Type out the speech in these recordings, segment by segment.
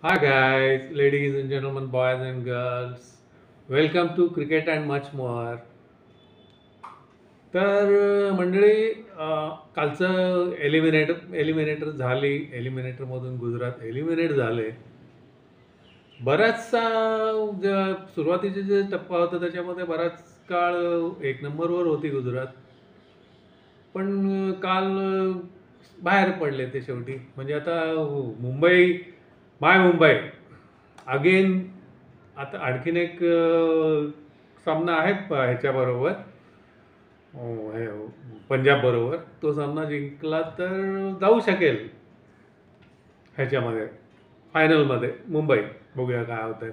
Hi guys, ladies and gentlemen, boys and girls. Welcome to Cricket and much more. मंडळी कालचं eliminator झाली. एलिमिनेटरमधून Gujarat eliminate झाले. बराचसा सुरुवातीचे जे टप्पा होता त्याच्यामध्ये बराच काळ एक नंबरवर होती गुजरात. पण काल बाहेर पडले ते शेवटी. म्हणजे आता मुंबई अगेन आता आणखीन एक सामना आहे ह्याच्याबरोबर, पंजाब बरोबर. तो सामना जिंकला तर जाऊ शकेल ह्याच्यामध्ये फायनलमध्ये मुंबई. बघूया काय होतंय.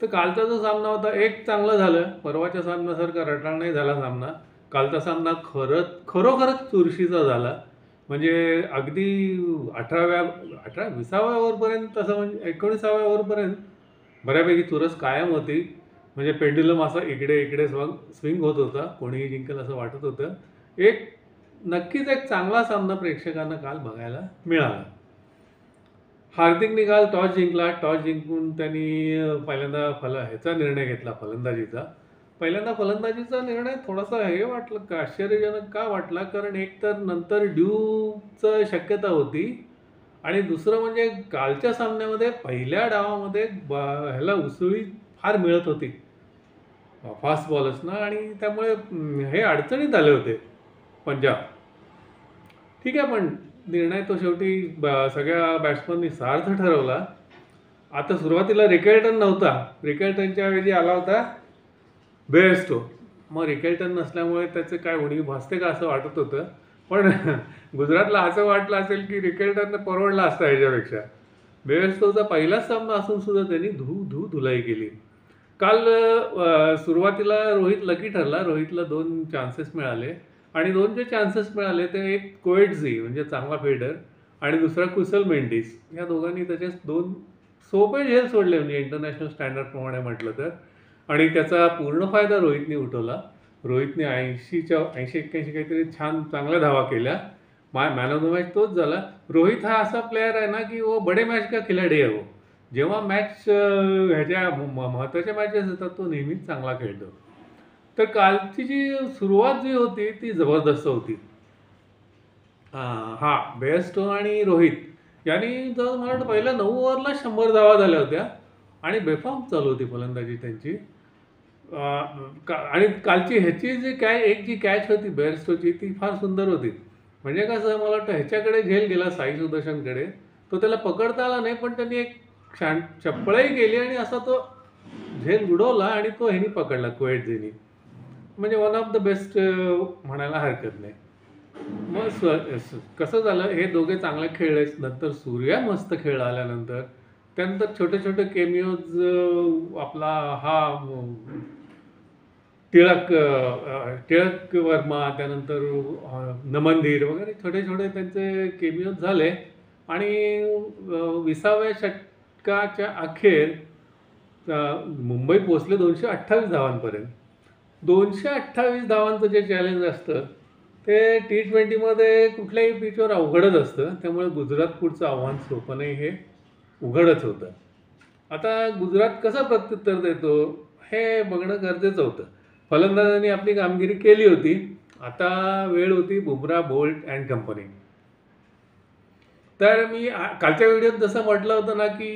तर कालचा जो सामना होता एक चांगलं झालं. परवाच्या सामन्यासारखा रटाळ नाही झाला सामना. कालचा सामना खरोखरच चुरशीचा झाला. म्हणजे अगदी 20व्या ओव्हरपर्यंत, तसं म्हणजे 19व्या ओव्हरपर्यंत बऱ्यापैकी चुरस कायम होती. म्हणजे पेंड्युलम असा इकडे इकडे स्विंग होत होता. कोणीही जिंकेल असं वाटत होतं. नक्कीच एक चांगला सामना प्रेक्षकांना काल बघायला मिळाला. हार्दिकने काल टॉस जिंकला. टॉस जिंकून त्यांनी पहिल्यांदा ह्याचा निर्णय घेतला, फलंदाजीचा. पहिल्यांदा फलंदाजीचा निर्णय थोडासा वाटलं का, आश्चर्यजनक का वाटला, कारण एक तर नंतर ड्यूचं शक्यता होती आणि दुसरं म्हणजे कालच्या सामन्यामध्ये पहिल्या डावामध्ये ह्याला उसळी फार मिळत होती फास्ट बॉलर्सना आणि त्यामुळे हे अडचणीत आले होते पंजाब. ठीक आहे, पण निर्णय तो शेवटी सगळ्या बॅट्समननी सार्थ ठरवला. आता सुरुवातीला रिकेल्टन नव्हता. रिकेल्टनच्या ऐवजी आला होता बेअरस्टो. मग रिकेल्टन नसल्यामुळे त्याचे काय उणीव भासते का असं वाटत होतं. पण गुजरातला असं वाटलं असेल की रिकेल्टन परवडला असता ह्याच्यापेक्षा. बेअरस्टोचा पहिलाच सामना असून सुद्धा त्यांनी धुलाई केली. काल सुरुवातीला रोहित लकी ठरला. रोहितला 2 चान्सेस मिळाले आणि 2 जे चान्सेस मिळाले ते एक कोएट्झी म्हणजे चांगला फिल्डर आणि दुसरा कुशल मेंडिस. या दोघांनी त्याचे 2 सोपे झेल सोडले म्हणजे इंटरनॅशनल स्टँडर्डप्रमाणे म्हटलं तर. आणि त्याचा पूर्ण फायदा रोहितने उठवला. रोहितने 80-81 काहीतरी चांगल्या धावा केल्या. मॅन ऑफ द मॅच तोच झाला. रोहित हा असा प्लेअर आहे ना की वो बडे मॅच का खिलाडी आहे. जेव्हा मॅच ह्याच्या महत्त्वाच्या मॅचेस येतात तो नेहमीच चांगला खेळतो. तर कालची जी सुरुवात जी होती ती जबरदस्त होती. बेअरस्टो आणि रोहित यांनी जर मला वाटतं पहिल्या 9 ओव्हरला 100 धावा झाल्या होत्या आणि बेफाम चालू होती फलंदाजी त्यांची. आणि कालची ह्याची जी कॅच होती बेअरस्टोची ती फार सुंदर होती. म्हणजे कसं मला वाटतं ह्याच्याकडे झेल गेला साई सुदर्शनकडे. तो त्याला पकडता आला नाही, पण त्यांनी एक चप्पळही केली आणि असा तो झेल उडवला आणि तो ह्यानी पकडला कोएट्झीनी. म्हणजे वन ऑफ द बेस्ट म्हणायला हरकत नाही. मग कसं झालं, हे दोघे चांगले खेळले. नंतर सूर्या मस्त खेळ आल्यानंतर त्यानंतर छोटे छोटे केमिओज आपला हा टिळक वर्मा, त्यानंतर नमनधीर वगैरे छोटे छोटे त्यांचे केमिओज झाले आणि 20व्या षटकाच्या अखेर मुंबई पोचले 228 धावांपर्यंत. 228 धावांचं जे चॅलेंज असतं ते T20मध्ये कुठल्याही पिचवर अवघडच असतं. त्यामुळे गुजरात पुढचं आव्हान सोपं नाही, हे उघडच होतं. आता गुजरात कसं प्रत्युत्तर देतो हे बघणं गरजेचं होतं. फलंदाजांनी आपली कामगिरी केली होती. आता वेळ होती बुमरा, बोल्ट अँड कंपनी. तर मी कालच्या व्हिडिओत जसं म्हटलं होतं ना की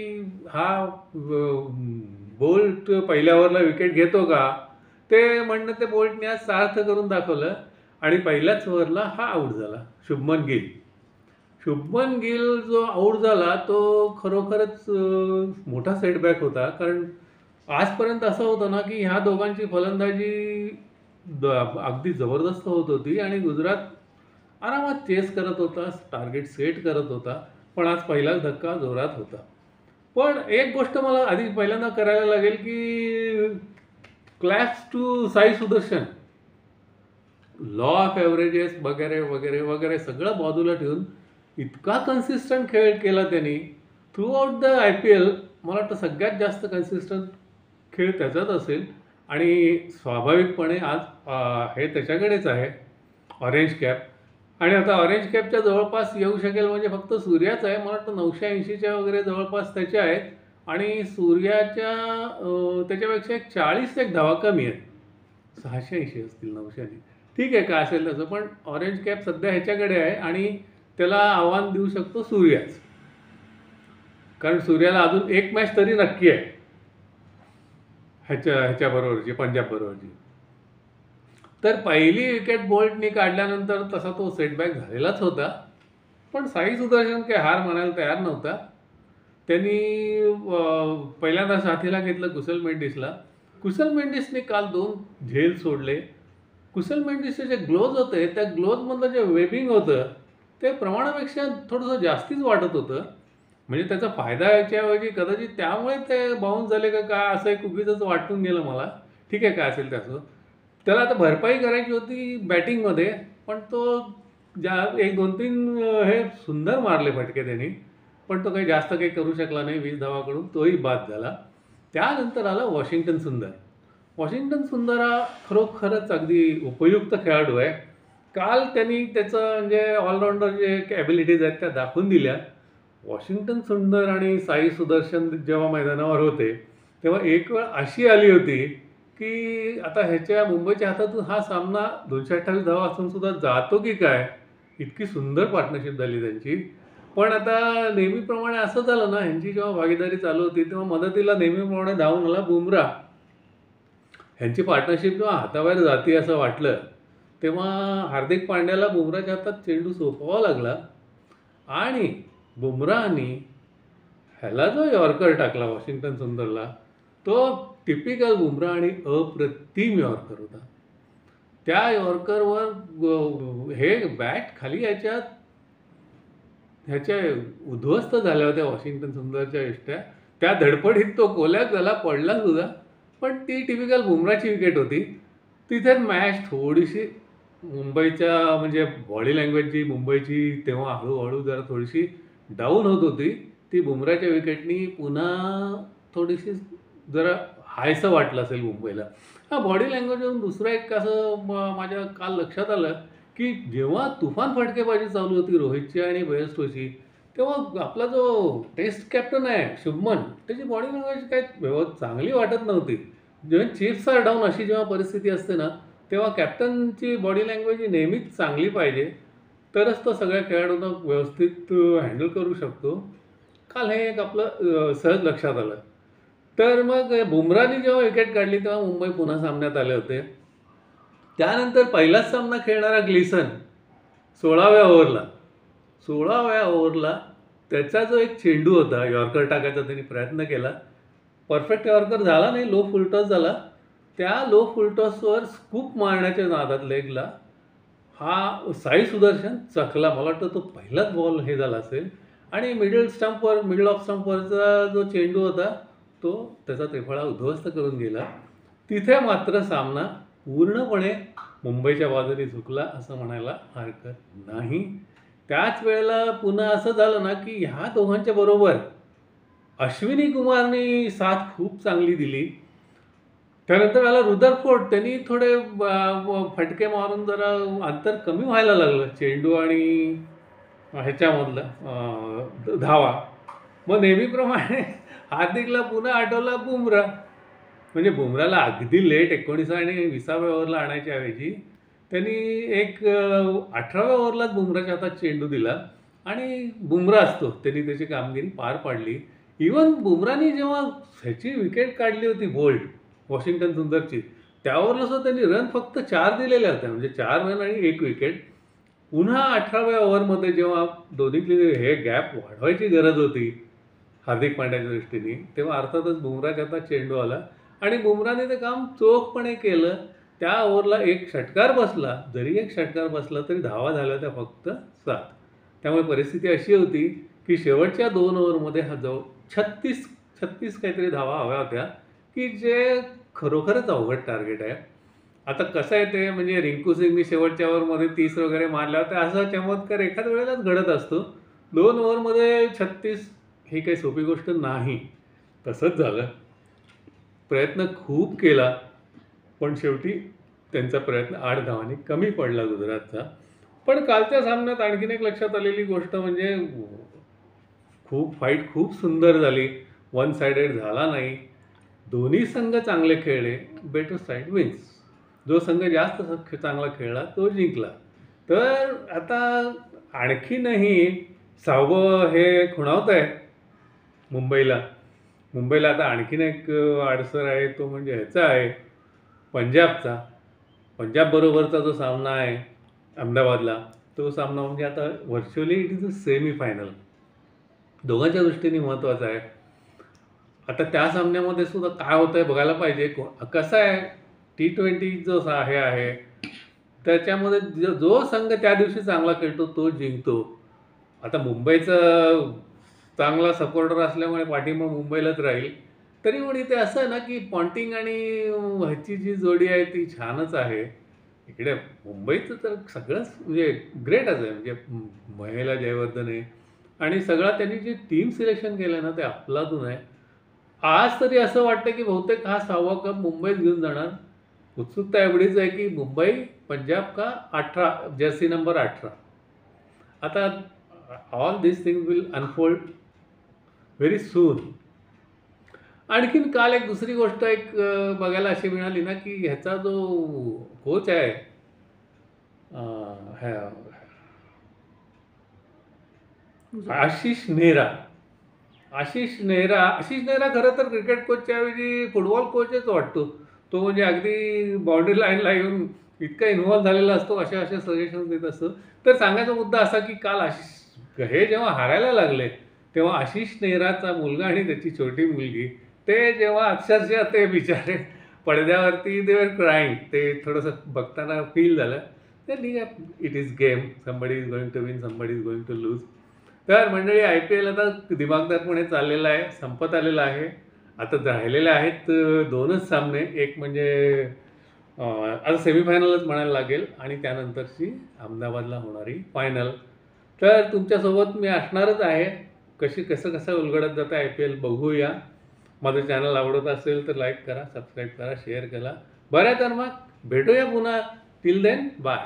हा बोल्ट पहिल्या ओव्हरला विकेट घेतो का, ते म्हणणं ते बोल्टने आज सार्थ करून दाखवलं आणि पहिल्याच ओव्हरला हा आऊट झाला. शुभमन गिल जो आऊट झाला तो खरोखरच मोठा सेटबॅक होता. कारण आजपर्यंत असं होतं ना की ह्या दोघांची फलंदाजी अगदी जबरदस्त होत होती आणि गुजरात आरामात चेस करत होता, टार्गेट सेट करत होता. पण आज पहिलाच धक्का जोरात होता. पण एक गोष्ट मला आधी पहिल्यांदा करायला लागेल की claps to Sai Sudarshan. Law of averages वगैरे वगैरे वगैरे सगळं बाजूला ठेवून इतका कन्सिस्टंट खेळ केला त्यांनी थ्रू आउट द IPL. मला वाटतं सगळ्यात जास्त कन्सिस्टंट खेळ त्याचाच असेल आणि स्वाभाविकपणे आज हे त्याच्याकडेच आहे ऑरेंज कॅप. आणि आता ऑरेंज कॅपच्या जवळपास येऊ शकेल म्हणजे फक्त सूर्याच आहे. मला वाटतं 980च्या वगैरे जवळपास त्याच्या आहेत आणि सूर्याच्या त्याच्यापेक्षा एक 40 एक धावा कमी आहेत. 680 असतील 900ने. ठीक आहे, काय असेल त्याचं. पण ऑरेंज कॅप सध्या ह्याच्याकडे आहे आणि त्याला आव्हान देऊ शकतो सूर्याच. कारण सूर्याला अजून एक मॅच तरी नक्की आहे ह्याच्याबरोबरची, पंजाबबरोबरची. तर पहिली विकेट बोल्टनी काढल्यानंतर तसा तो सेटबॅक झालेलाच होता. पण साई सुदर्शन काही हार मानायला तयार नव्हता. त्यांनी पहिल्यांदा साथीला घेतलं कुशल मेंडिसला. कुशल मेंडिसने काल 2 झेल सोडले. कुशल मेंडिसचे जे ग्लोव्ज होते, त्या ग्लोव्जमधलं जे वेबिंग होतं ते प्रमाणापेक्षा थोडंसं जास्तीच वाटत होतं. म्हणजे त्याचा फायदा याच्याऐवजी कदाचित त्यामुळे ते बाउन्स झाले का काय असं एक उगीचच वाटून गेलं मला. ठीक आहे, काय असेल त्याचं. त्याला आता भरपाई करायची होती बॅटिंगमध्ये, पण तो एक 2-3 हे सुंदर मारले फटके त्यांनी, पण तो काही जास्त काही करू शकला नाही 20 धावाकडून, तोही बाद झाला. त्यानंतर आला वॉशिंग्टन सुंदर. वॉशिंग्टन सुंदर हा खरोखरच अगदी उपयुक्त खेळाडू आहे. काल त्यांनी त्याचं म्हणजे ऑलराऊंडर जे ॲबिलिटीज आहेत त्या दाखवून दिल्या. वॉशिंग्टन सुंदर आणि साई सुदर्शन जेव्हा मैदानावर होते, तेव्हा एक वेळ अशी आली होती की आता ह्याच्या मुंबईच्या हातातून हा सामना 228 धावा असून सुद्धा जातो की काय, इतकी सुंदर पार्टनरशिप झाली त्यांची. पण आता नेहमीप्रमाणे असं झालं ना, ह्यांची जेव्हा भागीदारी चालू होती तेव्हा मदतीला नेहमीप्रमाणे धावून आला बुमरा. ह्यांची पार्टनरशिप जेव्हा हाताबाहेर जाते असं वाटलं, तेव्हा हार्दिक पांड्याला बुमराच्या हातात चेंडू सोपवावा लागला आणि बुमराहनी ह्याला जो यॉर्कर टाकला वॉशिंग्टन सुंदरला, तो टिपिकल बुमरा आणि अप्रतिम यॉर्कर होता. त्या यॉर्करवर हे बॅट खाली ह्याच्या उद्ध्वस्त झाल्या होत्या वॉशिंग्टन सुंदरच्या यष्ट्या. त्या धडपडीत तो कोल्याक झाला, पडला सुद्धा. पण ती टिपिकल बुमराची विकेट होती. तिथे मॅच थोडीशी मुंबईच्या म्हणजे बॉडी लँग्वेज जी मुंबईची तेव्हा हळूहळू जरा थोडीशी डाऊन होत होती. ती बुमराच्या विकेटनी पुन्हा थोडीशी जरा हायसं वाटलं असेल मुंबईला. हा बॉडी लँग्वेजवरून दुसरं एक असं माझ्या काल लक्षात आलं की जेव्हा तुफान फटकेबाजी चालू होती रोहितची आणि बेअरस्टोची, तेव्हा आपला जो टेस्ट कॅप्टन आहे शुभमन, त्याची बॉडी लँग्वेज काही चांगली वाटत नव्हती. जेव्हा चिप्स आर डाऊन अशी जेव्हा परिस्थिती असते ना, तेव्हा कॅप्टनची बॉडी लँग्वेज ही नेहमीच चांगली पाहिजे, तरच तो सगळ्या खेळाडूंना व्यवस्थित हँडल करू शकतो. काल हे एक आपलं सहज लक्षात आलं. तर मग बुमराने जेव्हा विकेट काढली तेव्हा मुंबई पुन्हा सामन्यात आले होते. त्यानंतर पहिलाच सामना खेळणारा ग्लिसन 16व्या ओव्हरला त्याचा जो एक चेंडू होता, यॉर्कर टाकायचा त्यांनी प्रयत्न केला. परफेक्ट यॉर्कर झाला नाही, लो फुलटॉस झाला. त्या लो फुलटॉसवर स्कूप मारण्याच्या नादात लेगला हा साई सुदर्शन चकला. मला वाटतं तो पहिलाच बॉल हे झाला असेल आणि मिडल ऑफ स्टंपवरचा जो चेंडू होता तो त्याचा त्रिफळा उद्ध्वस्त करून गेला. तिथे मात्र सामना पूर्णपणे मुंबईच्या बाजूने झुकला असं म्हणायला हरकत नाही. त्याच वेळेला पुन्हा असं झालं ना की ह्या दोघांच्या बरोबर अश्विनी कुमारने साथ खूप चांगली दिली. त्यानंतर आला रुदरफोर्ड. त्यांनी थोडे फटके मारून जरा अंतर कमी व्हायला लागलं चेंडू आणि ह्याच्यामधलं धावा. मग नेहमीप्रमाणे हार्दिकला पुन्हा आठवला बुमरा. म्हणजे बुमराला अगदी लेट 19 आणि 20व्या ओव्हरला आणायच्या ऐवजी त्यांनी एक 18व्या ओव्हरलाच बुमराच्या हातात चेंडू दिला आणि बुमरा असतो त्यांनी त्याची कामगिरी पार पाडली. इवन बुमराने जेव्हा ह्याची विकेट काढली होती बोल्ट वॉशिंग्टन सुंदरची, त्यावरला सुद्धा त्यांनी रन फक्त 4 दिलेल्या होत्या, म्हणजे 4 रन आणि 1 विकेट. पुन्हा 18व्या ओव्हरमध्ये जेव्हा दोन्हीतली हे गॅप वाढवायची गरज होती हार्दिक पांड्याच्या दृष्टीने, तेव्हा अर्थातच बुमराच्या हातात चेंडू आला आणि बुमराने ते काम चोखपणे केलं. त्या ओव्हरला एक षटकार बसला. जरी एक षटकार बसला तरी धावा झाल्या होत्या फक्त 7. त्यामुळे परिस्थिती अशी होती की शेवटच्या 2 ओव्हरमध्ये हा जवळ 36 काहीतरी धावा हव्या होत्या, की जे खरोखरच अवघड टार्गेट आहे. आता कसं आहे ते म्हणजे रिंकू सिंगने शेवटच्या ओव्हरमध्ये 30 वगैरे मारल्या होत्या, असा चमत्कार एखाद वेळेलाच घडत असतो. 2 ओव्हरमध्ये 36 ही काही सोपी गोष्ट नाही. तसंच झालं. प्रयत्न खूप केला पण शेवटी त्यांचा प्रयत्न 8 धावांनी कमी पडला गुजरातचा. पण कालच्या सामन्यात आणखीन एक लक्षात आलेली गोष्ट म्हणजे फाईट खूप सुंदर झाली, वन साइडेड झाला नाही. दोन्ही संघ चांगले खेळले, बेटर साईड विन्स. जो संघ जास्त चांगला खेळला तो जिंकला. तर आता आणखीनही 6वं हे खुणावत आहे मुंबईला. मुंबईला आता आणखीन एक अडसर आहे, तो म्हणजे ह्याचा आहे, पंजाबचा. पंजाबबरोबरचा जो सामना आहे अहमदाबादला, तो सामना म्हणजे आता virtually it is a semi final. दोघांच्या दृष्टीने महत्त्वाचा आहे. आता त्या सामन्यामध्ये सुद्धा काय होतं आहे बघायला पाहिजे. कसं आहे, T20 जो हे आहे त्याच्यामध्ये जो संघ त्या दिवशी चांगला खेळतो तो जिंकतो. आता मुंबईचं चांगला सपोर्टर असल्यामुळे पाठिंबा मुंबईलाच राहील. तरी पण इथे असं आहे ना की पॉन्टिंग आणि ह्याची जी जोडी आहे ती छानच आहे. इकडे मुंबईचं तर सगळंच म्हणजे ग्रेटच आहे. म्हणजे महिला जयवर्धन आहे आणि सगळा त्यांनी जे टीम सिलेक्शन केलं ना ते अफलातून आहे. आज तरी असं वाटतं की बहुतेक हा 6वा कप मुंबईत घेऊन जाणार. उत्सुकता एवढीच आहे की मुंबई पंजाब का 18 जर्सी नंबर 18. आता all this thing will unfold very soon. आणखीन काल एक दुसरी गोष्ट बघायला अशी मिळाली ना की ह्याचा जो कोच आहे आशिष नेहरा. आशिष नेहरा खरं तर क्रिकेट कोचच्या ऐवजी फुटबॉल कोचच वाटतो. तो म्हणजे अगदी बाउंड्री लाईनला येऊन इतका इन्व्हॉल्व झालेला असतो, अशा सजेशन्स देत असतो. तर सांगायचा मुद्दा असा की काल हे जेव्हा हारायला लागले तेव्हा आशिष नेहराचा मुलगा आणि त्याची छोटी मुलगी ते जेव्हा अक्षरशः ते बिचारे पडद्यावरती दे वर क्राईंग, ते थोडंसं बघताना फील झालं. तर it is game, somebody is going to win, somebody is going to lose. तर मंडळी IPL आता दिमागदारपणे चाललेला आहे, संपत आलेला आहे. आता राहिलेले आहेत 2च सामने. एक म्हणजे आता सेमीफायनलच म्हणायला लागेल आणि त्यानंतरची अहमदाबादला होणारी फायनल. तर तुमच्यासोबत मी असणारच आहे. कसं उलगडत जातं IPL बघूया. माझं चॅनल आवडत असेल तर लाईक करा, सबस्क्राईब करा, शेअर करा. बरं तर मग भेटूया पुन्हा. Till then bye.